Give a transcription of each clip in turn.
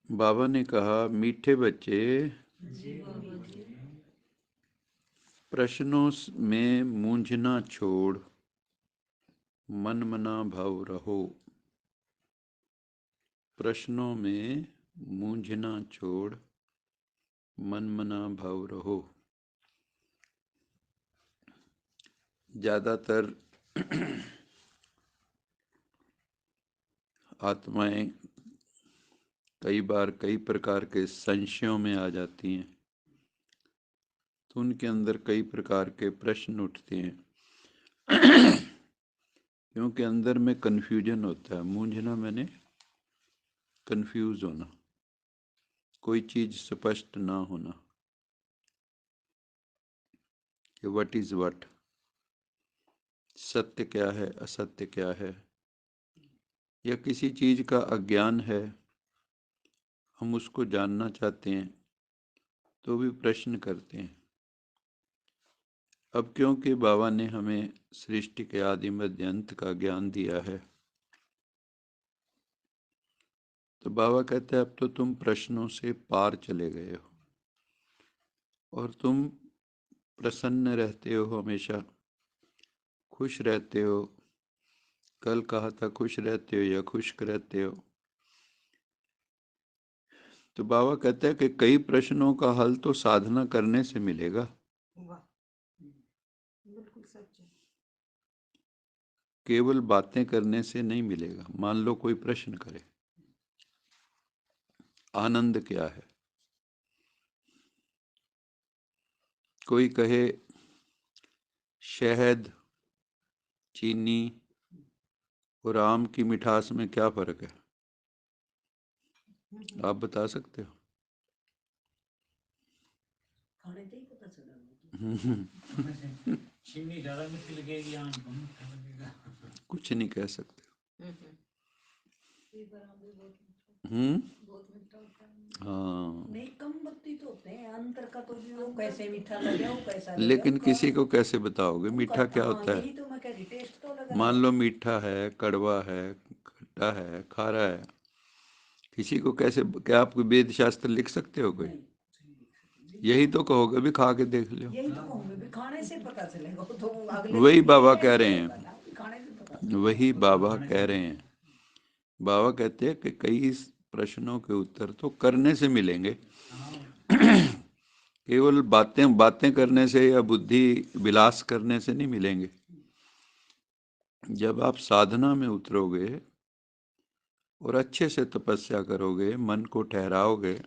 बाबा ने कहा, मीठे बच्चे, प्रश्नों में मूंझना छोड़ मन मना भाव रहो। प्रश्नों में मूंझना छोड़ मन मना भाव रहो। ज़्यादातर आत्माएं कई बार कई प्रकार के संशयों में आ जाती हैं, तो उनके अंदर कई प्रकार के प्रश्न उठते हैं क्योंकि अंदर में कन्फ्यूजन होता है। मूंझना मैंने कंफ्यूज होना, कोई चीज स्पष्ट ना होना कि व्हाट इज व्हाट, सत्य क्या है असत्य क्या है, या किसी चीज का अज्ञान है, हम उसको जानना चाहते हैं तो भी प्रश्न करते हैं। अब क्योंकि बाबा ने हमें सृष्टि के आदि मध्य अंत का ज्ञान दिया है, तो बाबा कहते हैं अब तो तुम प्रश्नों से पार चले गए हो और तुम प्रसन्न रहते हो, हमेशा खुश रहते हो। कल कहा था खुश रहते हो या खुश्क रहते हो। तो बाबा कहते हैं कि कई प्रश्नों का हल तो साधना करने से मिलेगा, बिल्कुल सच है। केवल बातें करने से नहीं मिलेगा। मान लो कोई प्रश्न करे, आनंद क्या है? कोई कहे शहद, चीनी और आम की मिठास में क्या फर्क है? आप बता सकते हो? खाने से ही पता चला चीनी ज्यादा मीठी लगेगी, आम कम मीठा लगेगा। कुछ नहीं कह सकते। बहुत मीठा होता है। हाँ, नहीं, कम बत्ती तो होते हैं, अंतर का तो भी वो कैसे मीठा लगे, वो कैसा लगे लेकिन उनका। किसी को कैसे बताओगे उनका मीठा क्या हाँ, होता है? यही तो मैं कह रही, टेस्ट तो अलग मान अलग लो है। मीठा है, कड़वा है, खट्टा है, खारा है, किसी को कैसे, क्या आप वेद शास्त्र लिख सकते हो कोई? नहीं, यही तो कहोगे भी खा के देख लो। यही तो कहूंगी भी खाने से पता चलेगा, वो तो अगले वही दिन की बाबा कह टेस्ट रहे होगा हैं, ना, खाने से पता चलेगा। वही बाबा कह रहे हैं। बाबा कहते हैं कि कई प्रश्नों के उत्तर तो करने से मिलेंगे, केवल बातें बातें करने से या बुद्धि विलास करने से नहीं मिलेंगे। जब आप साधना में उतरोगे और अच्छे से तपस्या करोगे, मन को ठहराओगे,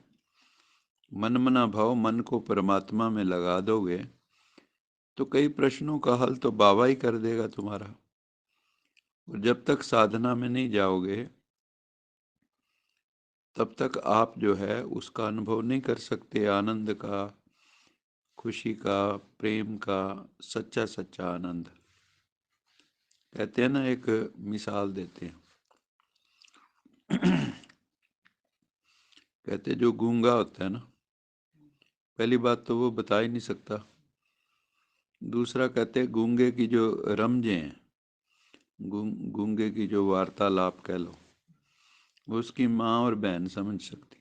मन मना भाव मन को परमात्मा में लगा दोगे, तो कई प्रश्नों का हल तो बाबा ही कर देगा तुम्हारा। और जब तक साधना में नहीं जाओगे तब तक आप जो है उसका अनुभव नहीं कर सकते, आनंद का, खुशी का, प्रेम का, सच्चा सच्चा आनंद। कहते हैं ना, एक मिसाल देते हैं, कहते जो गूंगा होता है ना, पहली बात तो वो बता ही नहीं सकता। दूसरा कहते गूंगे की जो रमजें हैं, गूंगे की जो वार्तालाप कह लो, वो उसकी माँ और बहन समझ सकती।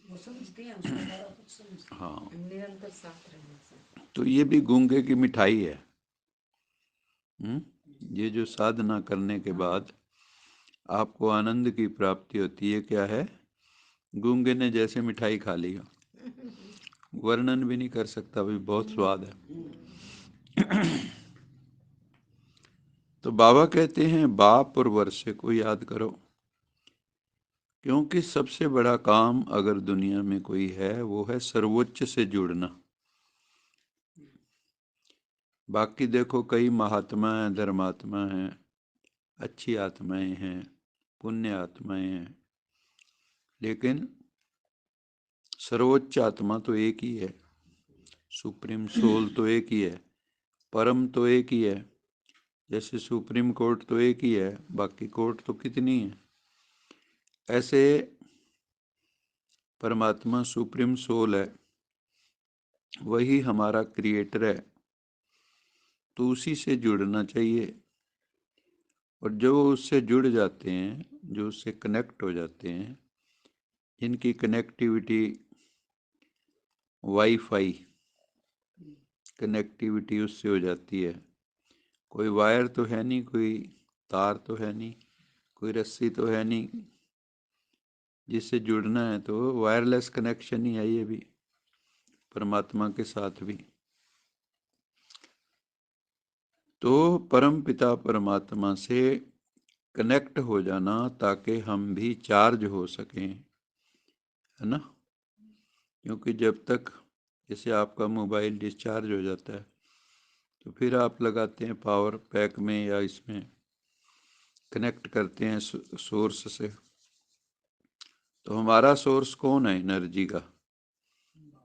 वो समझते हैं, उसमें सारा कुछ समझते हैं। हाँ, निरंतर साथ रहने से। तो ये भी गूंगे की मिठाई है। ये जो साधना करने के बाद आपको आनंद की प्राप्ति होती है, क्या है? गूंगे ने जैसे मिठाई खा लिया, वर्णन भी नहीं कर सकता, भाई बहुत स्वाद है। तो बाबा कहते हैं बाप और वर्षे को याद करो, क्योंकि सबसे बड़ा काम अगर दुनिया में कोई है वो है सर्वोच्च से जुड़ना। बाकी देखो कई महात्मा हैं, धर्मात्मा हैं, अच्छी आत्माएं हैं, पुण्य आत्माएं हैं, लेकिन सर्वोच्च आत्मा तो एक ही है, सुप्रीम सोल तो एक ही है, परम तो एक ही है। जैसे सुप्रीम कोर्ट तो एक ही है, बाकी कोर्ट तो कितनी है, ऐसे परमात्मा सुप्रीम सोल है, वही हमारा क्रिएटर है, तो उसी से जुड़ना चाहिए। और जो उससे जुड़ जाते हैं, जो उससे कनेक्ट हो जाते हैं, इनकी कनेक्टिविटी वाईफाई कनेक्टिविटी उससे हो जाती है। कोई वायर तो है नहीं, कोई तार तो है नहीं, कोई रस्सी तो है नहीं जिससे जुड़ना है, तो वायरलेस कनेक्शन ही है ये भी परमात्मा के साथ भी। तो परम पिता परमात्मा से कनेक्ट हो जाना ताकि हम भी चार्ज हो सकें, है ना। क्योंकि जब तक जैसे आपका मोबाइल डिस्चार्ज हो जाता है तो फिर आप लगाते हैं पावर पैक में या इसमें कनेक्ट करते हैं सोर्स से। तो हमारा सोर्स कौन है एनर्जी का?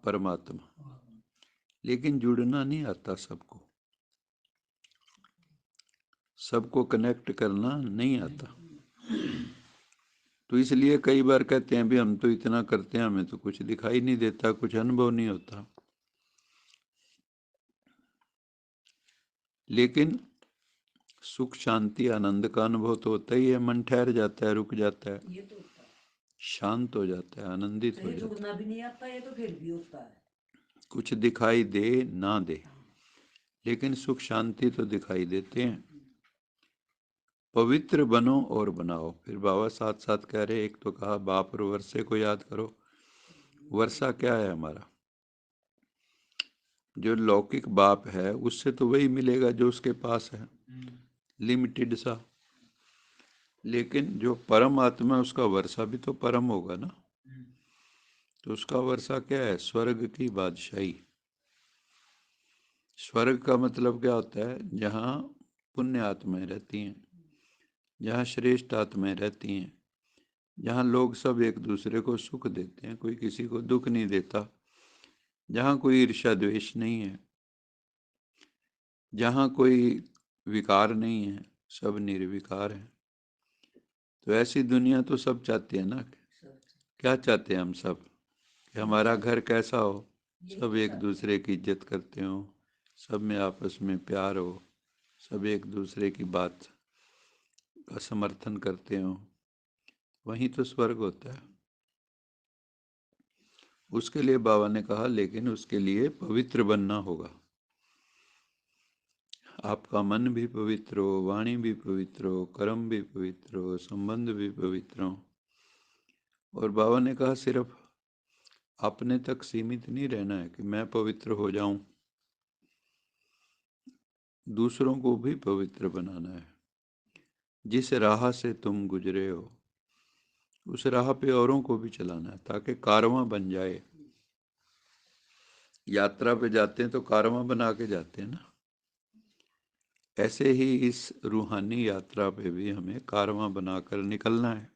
परमात्मा। लेकिन जुड़ना नहीं आता सबको, सबको कनेक्ट करना नहीं आता। तो इसलिए कई बार कहते हैं भी हम तो इतना करते हैं, हमें तो कुछ दिखाई नहीं देता, कुछ अनुभव नहीं होता। लेकिन सुख शांति आनंद का अनुभव तो होता ही है। मन ठहर जाता है, रुक जाता है, ये तो होता है। शांत हो जाता है, आनंदित हो ये जाता जुड़ना भी नहीं आता, ये तो फिर भी होता है। है। कुछ दिखाई दे ना दे, लेकिन सुख शांति तो दिखाई देते हैं। पवित्र बनो और बनाओ। फिर बाबा साथ साथ कह रहे, एक तो कहा बाप और वर्षे को याद करो। वर्षा क्या है? हमारा जो लौकिक बाप है उससे तो वही मिलेगा जो उसके पास है, लिमिटेड सा। लेकिन जो परम आत्मा है उसका वर्षा भी तो परम होगा ना। तो उसका वर्षा क्या है? स्वर्ग की बादशाही। स्वर्ग का मतलब क्या होता है? जहाँ पुण्य आत्माएं रहती हैं, जहाँ श्रेष्ठ आत्माएं रहती हैं, जहाँ लोग सब एक दूसरे को सुख देते हैं, कोई किसी को दुख नहीं देता, जहाँ कोई ईर्ष्या द्वेष नहीं है, जहाँ कोई विकार नहीं है, सब निर्विकार है। तो ऐसी दुनिया तो सब चाहते हैं ना। क्या चाहते हैं हम सब? कि हमारा घर कैसा हो, सब एक दूसरे की इज्जत करते हो, सब में आपस में प्यार हो, सब एक दूसरे की बात का समर्थन करते हो। वहीं तो स्वर्ग होता है। उसके लिए बाबा ने कहा, लेकिन उसके लिए पवित्र बनना होगा। आपका मन भी पवित्र हो, वाणी भी पवित्र हो, कर्म भी पवित्र हो, संबंध भी पवित्र हो। और बाबा ने कहा सिर्फ अपने तक सीमित नहीं रहना है कि मैं पवित्र हो जाऊं, दूसरों को भी पवित्र बनाना है। जिस राह से तुम गुजरे हो उस राह पे औरों को भी चलाना है, ताकि कारवां बन जाए। यात्रा पे जाते हैं तो कारवां बना के जाते हैं ना। ऐसे ही इस रूहानी यात्रा पे भी हमें कारवां बनाकर निकलना है।